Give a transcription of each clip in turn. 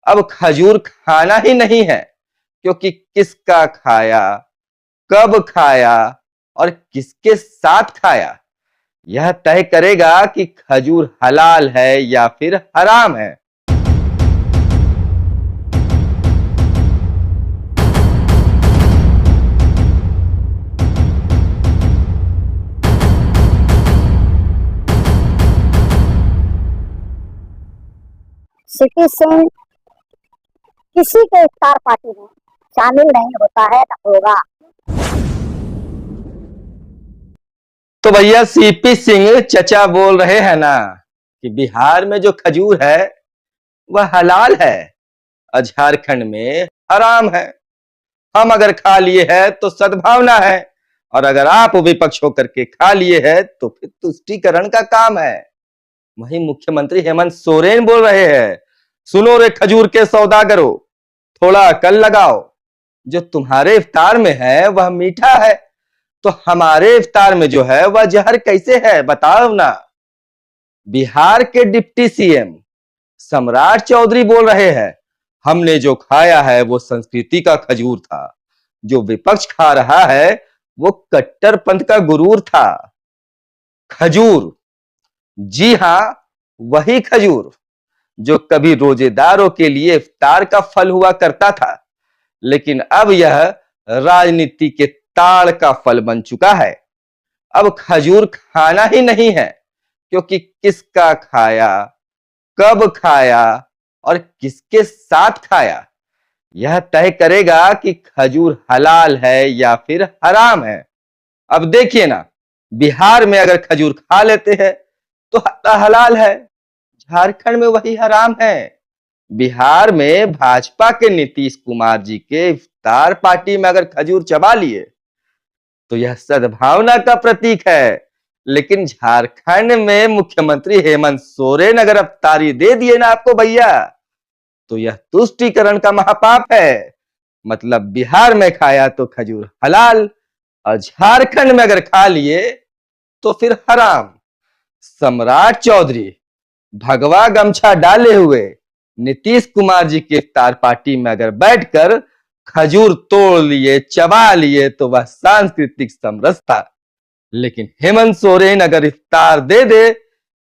अब खजूर खाना ही नहीं है, क्योंकि किसका खाया, कब खाया और किसके साथ खाया, यह तय करेगा कि खजूर हलाल है या फिर हराम है। सीपी सिंह किसी के इफ्तार पार्टी में शामिल नहीं होता है न होगा। तो भैया सीपी सिंह चचा बोल रहे हैं ना कि बिहार में जो खजूर है वह हलाल है और झारखंड में हराम है। हम अगर खा लिए हैं तो सद्भावना है, और अगर आप विपक्ष होकर के खा लिए हैं तो फिर तुष्टीकरण का काम है। वहीं मुख्यमंत्री हेमंत सोरेन बोल रहे हैं, सुनो रे खजूर के सौदागरों, थोड़ा अकल लगाओ। जो तुम्हारे इफ्तार में है वह मीठा है, तो हमारे इफ्तार में जो है वह जहर कैसे है, बताओ ना। बिहार के डिप्टी सीएम सम्राट चौधरी बोल रहे हैं, हमने जो खाया है वो संस्कृति का खजूर था, जो विपक्ष खा रहा है वो कट्टरपंथ का गुरूर था। खजूर, जी हां, वही खजूर जो कभी रोजेदारों के लिए इफ्तार का फल हुआ करता था, लेकिन अब यह राजनीति के ताड़ का फल बन चुका है। अब खजूर खाना ही नहीं है, क्योंकि किसका खाया, कब खाया और किसके साथ खाया, यह तय करेगा कि खजूर हलाल है या फिर हराम है। अब देखिए ना, बिहार में अगर खजूर खा लेते हैं तो हलाल है, झारखंड में वही हराम है। बिहार में भाजपा के नीतीश कुमार जी के इफ्तार पार्टी में अगर खजूर चबा लिए तो यह सद्भावना का प्रतीक है, लेकिन झारखंड में मुख्यमंत्री हेमंत सोरेन अगर अफ्तारी दे दिए ना आपको भैया, तो यह तुष्टीकरण का महापाप है। मतलब बिहार में खाया तो खजूर हलाल, और झारखंड में अगर खा लिए तो फिर हराम। सम्राट चौधरी भगवा गमछा डाले हुए नीतीश कुमार जी की इफ्तार पार्टी में अगर बैठकर खजूर तोड़ लिए, चबा लिए, तो वह सांस्कृतिक समरसता। लेकिन हेमंत सोरेन अगर इफ्तार दे दे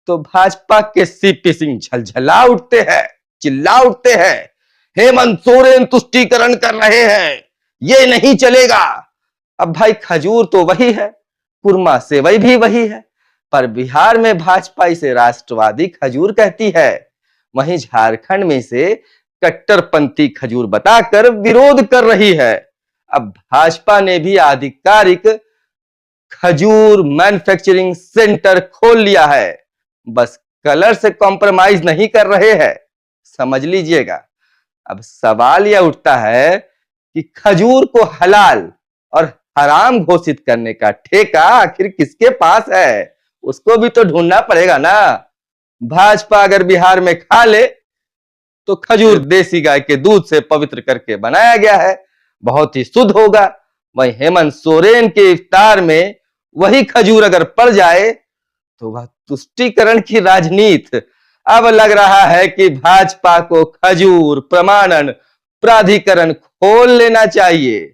तो भाजपा के सीपी सिंह झलझला उठते हैं, चिल्ला उठते हैं, हेमंत सोरेन तुष्टीकरण कर रहे हैं, ये नहीं चलेगा। अब भाई खजूर तो वही है, कुरमा सेवई भी वही है, पर बिहार में भाजपा इसे राष्ट्रवादी खजूर कहती है, वहीं झारखंड में इसे कट्टरपंथी खजूर बताकर विरोध कर रही है। अब भाजपा ने भी आधिकारिक खजूर मैन्युफैक्चरिंग सेंटर खोल लिया है, बस कलर से कॉम्प्रोमाइज नहीं कर रहे हैं, समझ लीजिएगा। अब सवाल यह उठता है कि खजूर को हलाल और हराम घोषित करने का ठेका आखिर किसके पास है, उसको भी तो ढूंढना पड़ेगा ना। भाजपा अगर बिहार में खा ले तो खजूर देसी गाय के दूध से पवित्र करके बनाया गया है, बहुत ही शुद्ध होगा। वहीं हेमंत सोरेन के इफ्तार में वही खजूर अगर पड़ जाए तो वह तुष्टीकरण की राजनीति। अब लग रहा है कि भाजपा को खजूर प्रमाणन प्राधिकरण खोल लेना चाहिए,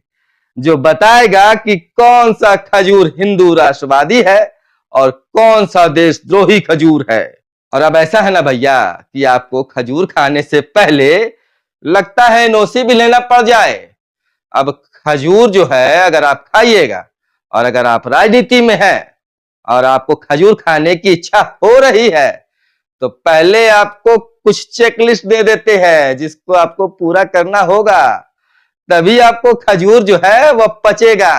जो बताएगा कि कौन सा खजूर हिंदू राष्ट्रवादी है और कौन सा देशद्रोही खजूर है। और अब ऐसा है ना भैया कि आपको खजूर खाने से पहले लगता है एनओसी भी लेना पड़ जाए। अब खजूर जो है अगर आप खाइएगा और अगर आप राजनीति में हैं और आपको खजूर खाने की इच्छा हो रही है, तो पहले आपको कुछ चेकलिस्ट दे देते हैं जिसको आपको पूरा करना होगा, तभी आपको खजूर जो है वह पचेगा।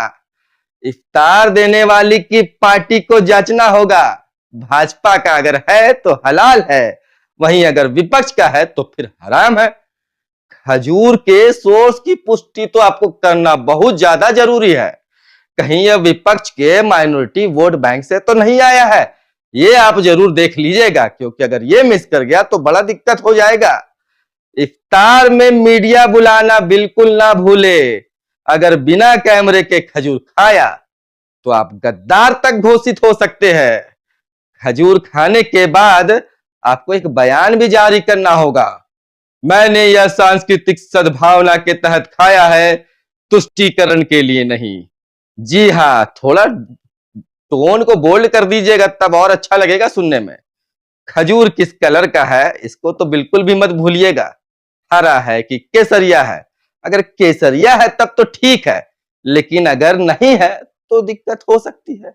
इफ्तार देने वाली की पार्टी को जांचना होगा, भाजपा का अगर है तो हलाल है, वहीं अगर विपक्ष का है तो फिर हराम है। खजूर के सोर्स की पुष्टि तो आपको करना बहुत ज्यादा जरूरी है, कहीं यह विपक्ष के माइनॉरिटी वोट बैंक से तो नहीं आया है, ये आप जरूर देख लीजिएगा, क्योंकि अगर ये मिस कर गया तो बड़ा दिक्कत हो जाएगा। इफ्तार में मीडिया बुलाना बिल्कुल ना भूले, अगर बिना कैमरे के खजूर खाया तो आप गद्दार तक घोषित हो सकते हैं। खजूर खाने के बाद आपको एक बयान भी जारी करना होगा, मैंने यह सांस्कृतिक सद्भावना के तहत खाया है, तुष्टीकरण के लिए नहीं। जी हाँ, थोड़ा टोन को बोल्ड कर दीजिएगा तब और अच्छा लगेगा सुनने में। खजूर किस कलर का है इसको तो बिल्कुल भी मत भूलिएगा। हरा है कि केसरिया है। अगर केसरिया है तब तो ठीक है, लेकिन अगर नहीं है तो दिक्कत हो सकती है,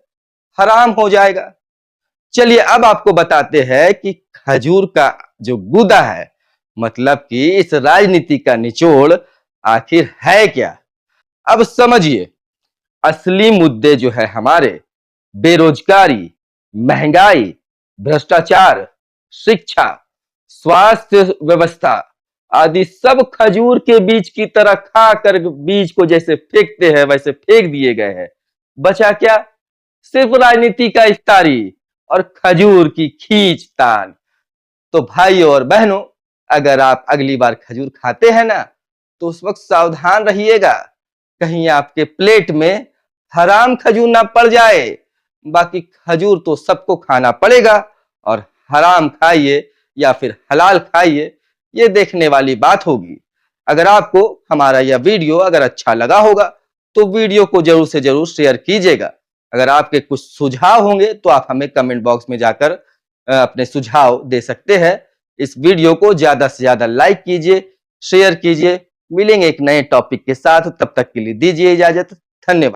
हराम हो जाएगा। चलिए अब आपको बताते हैं कि खजूर का जो गुदा है, मतलब कि इस राजनीति का निचोड़ आखिर है क्या। अब समझिए, असली मुद्दे जो है हमारे बेरोजगारी, महंगाई, भ्रष्टाचार, शिक्षा, स्वास्थ्य व्यवस्था आदि सब खजूर के बीज की तरह खाकर बीज को जैसे फेंकते हैं वैसे फेंक दिए गए हैं। बचा क्या? सिर्फ राजनीति का इफ्तारी और खजूर की खींचतान। तो भाइयों और बहनों, अगर आप अगली बार खजूर खाते हैं ना, तो उस वक्त सावधान रहिएगा, कहीं आपके प्लेट में हराम खजूर ना पड़ जाए। बाकी खजूर तो सबको खाना पड़ेगा, और हराम खाइए या फिर हलाल खाइए, ये देखने वाली बात होगी। अगर आपको हमारा यह वीडियो अगर अच्छा लगा होगा तो वीडियो को जरूर से जरूर शेयर कीजिएगा। अगर आपके कुछ सुझाव होंगे तो आप हमें कमेंट बॉक्स में जाकर अपने सुझाव दे सकते हैं। इस वीडियो को ज्यादा से ज्यादा लाइक कीजिए, शेयर कीजिए। मिलेंगे एक नए टॉपिक के साथ, तब तक के लिए दीजिए इजाजत। धन्यवाद।